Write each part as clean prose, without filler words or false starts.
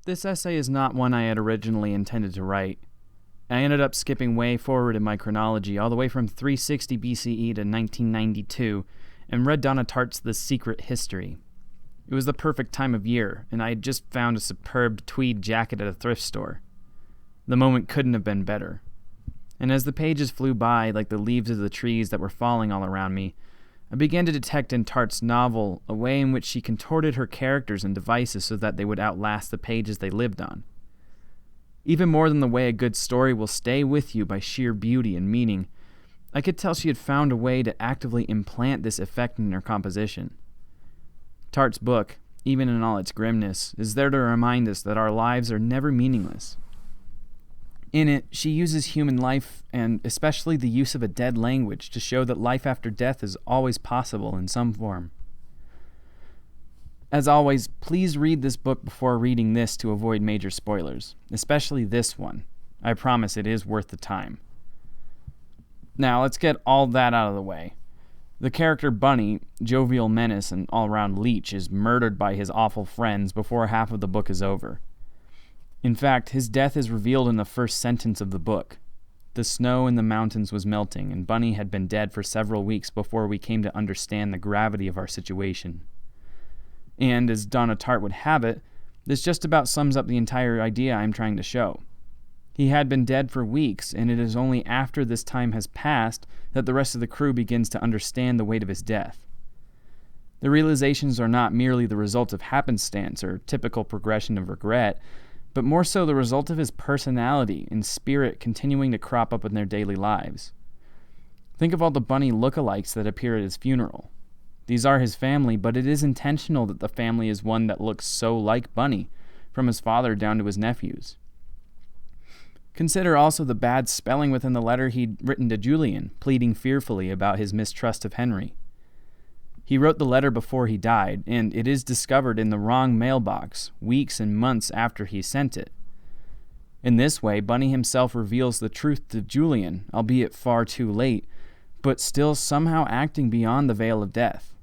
This essay is not one I had originally intended to write. I ended up skipping way forward in my chronology, all the way from 360 BCE to 1992, and read Donna Tartt's The Secret History. It was the perfect time of year, and I had just found a superb tweed jacket at a thrift store. The moment couldn't have been better. And as the pages flew by like the leaves of the trees that were falling all around me, I began to detect in Tartt's novel a way in which she contorted her characters and devices so that they would outlast the pages they lived on. Even more than the way a good story will stay with you by sheer beauty and meaning, I could tell she had found a way to actively implant this effect in her composition. Tartt's book, even in all its grimness, is there to remind us that our lives are never meaningless. In it, she uses human life, and especially the use of a dead language, to show that life after death is always possible in some form. As always, please read this book before reading this to avoid major spoilers, especially this one. I promise it is worth the time. Now, let's get all that out of the way. The character Bunny, jovial menace and all-round leech, is murdered by his awful friends before half of the book is over. In fact, his death is revealed in the first sentence of the book. The snow in the mountains was melting, and Bunny had been dead for several weeks before we came to understand the gravity of our situation. And, as Donna Tartt would have it, this just about sums up the entire idea I'm trying to show. He had been dead for weeks, and it is only after this time has passed that the rest of the crew begins to understand the weight of his death. The realizations are not merely the result of happenstance or typical progression of regret, but more so the result of his personality and spirit continuing to crop up in their daily lives. Think of all the Bunny lookalikes that appear at his funeral. These are his family, but it is intentional that the family is one that looks so like Bunny, from his father down to his nephews. Consider also the bad spelling within the letter he'd written to Julian, pleading fearfully about his mistrust of Henry. He wrote the letter before he died, and it is discovered in the wrong mailbox, weeks and months after he sent it. In this way, Bunny himself reveals the truth to Julian, albeit far too late, but still somehow acting beyond the veil of death.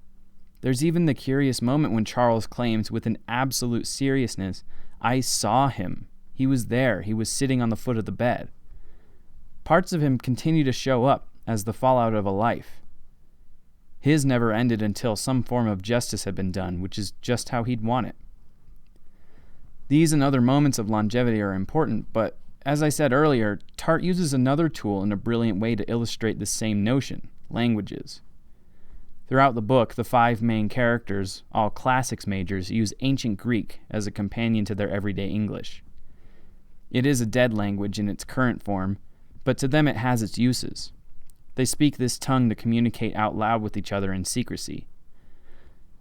There's even the curious moment when Charles claims with an absolute seriousness, "I saw him. He was there. He was sitting on the foot of the bed." Parts of him continue to show up as the fallout of a life. His never ended until some form of justice had been done, which is just how he'd want it. These and other moments of longevity are important, but as I said earlier, Tartt uses another tool in a brilliant way to illustrate the same notion, languages. Throughout the book, the 5 main characters, all classics majors, use ancient Greek as a companion to their everyday English. It is a dead language in its current form, but to them it has its uses. They speak this tongue to communicate out loud with each other in secrecy.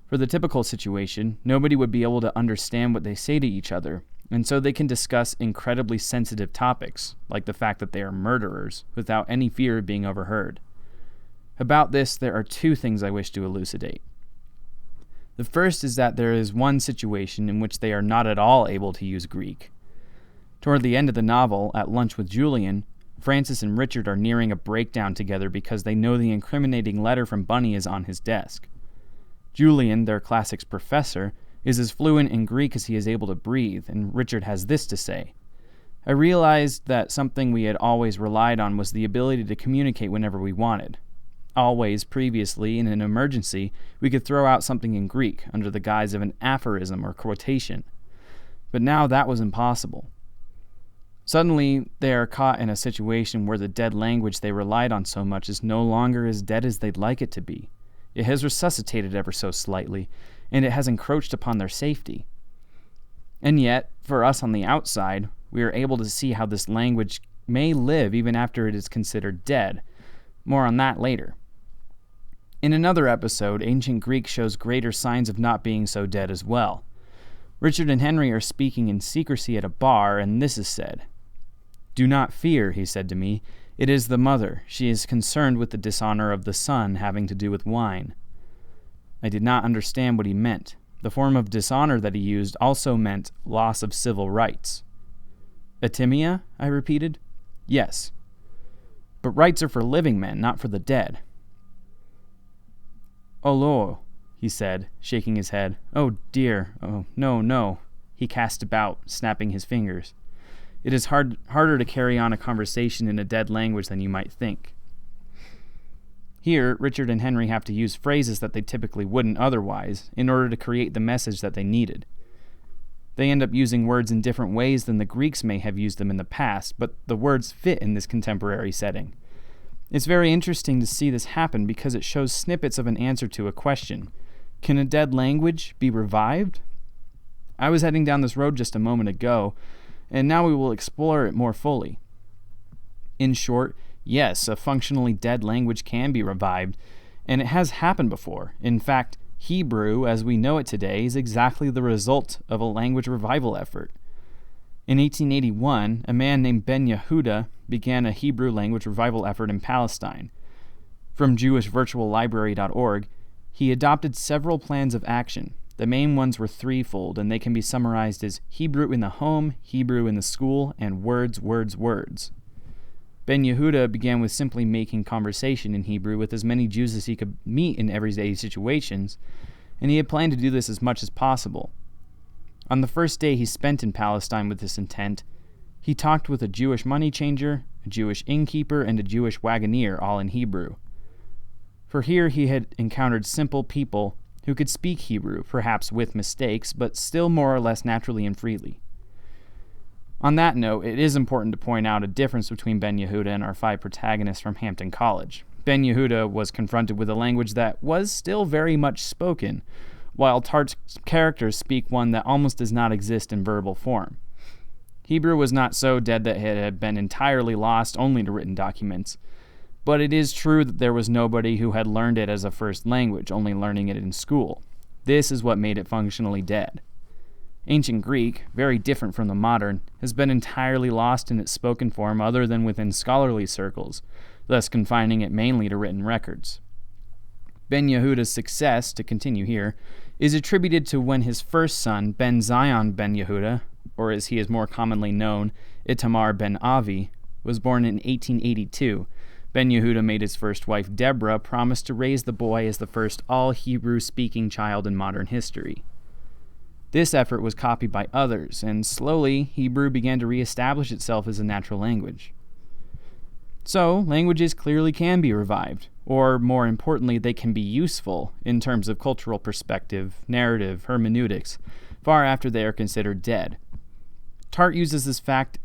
For the typical situation, nobody would be able to understand what they say to each other, and so they can discuss incredibly sensitive topics, like the fact that they are murderers, without any fear of being overheard. About this, there are 2 things I wish to elucidate. The first is that there is one situation in which they are not at all able to use Greek. Toward the end of the novel, at lunch with Julian, Francis and Richard are nearing a breakdown together because they know the incriminating letter from Bunny is on his desk. Julian, their classics professor, is as fluent in Greek as he is able to breathe, and Richard has this to say: "I realized that something we had always relied on was the ability to communicate whenever we wanted. Always, previously, in an emergency, we could throw out something in Greek under the guise of an aphorism or quotation. But now that was impossible. Suddenly, they are caught in a situation where the dead language they relied on so much is no longer as dead as they'd like it to be. It has resuscitated ever so slightly, and it has encroached upon their safety. And yet, for us on the outside, we are able to see how this language may live even after it is considered dead. More on that later." In another episode, ancient Greek shows greater signs of not being so dead as well. Richard and Henry are speaking in secrecy at a bar, and this is said: "Do not fear," he said to me. "It is the mother. She is concerned with the dishonor of the son having to do with wine." I did not understand what he meant. The form of dishonor that he used also meant loss of civil rights. "Atimia?" I repeated. "Yes. But rights are for living men, not for the dead." "Oh, Lord," he said, shaking his head. "Oh, dear. Oh, no, no. he cast about, snapping his fingers. It is harder to carry on a conversation in a dead language than you might think. Here, Richard and Henry have to use phrases that they typically wouldn't otherwise in order to create the message that they needed. They end up using words in different ways than the Greeks may have used them in the past, but the words fit in this contemporary setting. It's very interesting to see this happen because it shows snippets of an answer to a question. Can a dead language be revived? I was heading down this road just a moment ago, and now we will explore it more fully. In short, yes, a functionally dead language can be revived, and it has happened before. In fact, Hebrew, as we know it today, is exactly the result of a language revival effort. In 1881, a man named Ben Yehuda began a Hebrew language revival effort in Palestine. From JewishVirtualLibrary.org, he adopted several plans of action. The main ones were threefold, and they can be summarized as Hebrew in the home, Hebrew in the school, and words, words, words. Ben Yehuda began with simply making conversation in Hebrew with as many Jews as he could meet in everyday situations, and he had planned to do this as much as possible. On the first day he spent in Palestine with this intent, he talked with a Jewish money changer, a Jewish innkeeper, and a Jewish wagoner, all in Hebrew. For here he had encountered simple people who could speak Hebrew, perhaps with mistakes, but still more or less naturally and freely. On that note, it is important to point out a difference between Ben Yehuda and our 5 protagonists from Hampton College. Ben Yehuda was confronted with a language that was still very much spoken, while Tartt's characters speak one that almost does not exist in verbal form. Hebrew was not so dead that it had been entirely lost only to written documents, but it is true that there was nobody who had learned it as a first language, only learning it in school. This is what made it functionally dead. Ancient Greek, very different from the modern, has been entirely lost in its spoken form other than within scholarly circles, thus confining it mainly to written records. Ben Yehuda's success, to continue here, is attributed to when his first son, Ben Zion Ben Yehuda, or as he is more commonly known, Itamar Ben Avi, was born in 1882. Ben Yehuda made his first wife, Deborah, promise to raise the boy as the first all-Hebrew-speaking child in modern history. This effort was copied by others, and slowly Hebrew began to reestablish itself as a natural language. So, languages clearly can be revived, or more importantly, they can be useful in terms of cultural perspective, narrative, hermeneutics, far after they are considered dead. Tartt uses this fact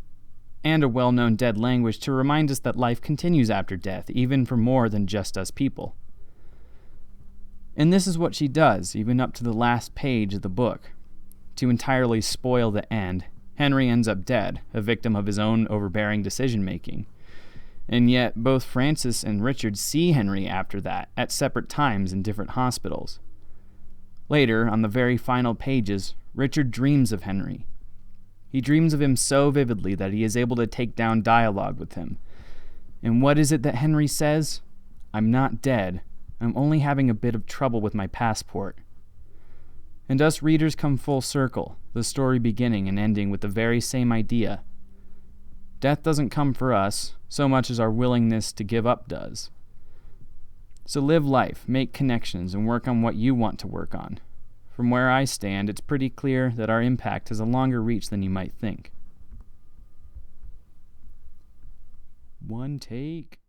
and a well-known dead language to remind us that life continues after death, even for more than just us people. And this is what she does, even up to the last page of the book. To entirely spoil the end, Henry ends up dead, a victim of his own overbearing decision-making. And yet, both Frances and Richard see Henry after that, at separate times in different hospitals. Later, on the very final pages, Richard dreams of Henry. He dreams of him so vividly that he is able to take down dialogue with him. And what is it that Henry says? "I'm not dead. I'm only having a bit of trouble with my passport." And us readers come full circle, the story beginning and ending with the very same idea. Death doesn't come for us, so much as our willingness to give up does. So live life, make connections, and work on what you want to work on. From where I stand, it's pretty clear that our impact has a longer reach than you might think. One take.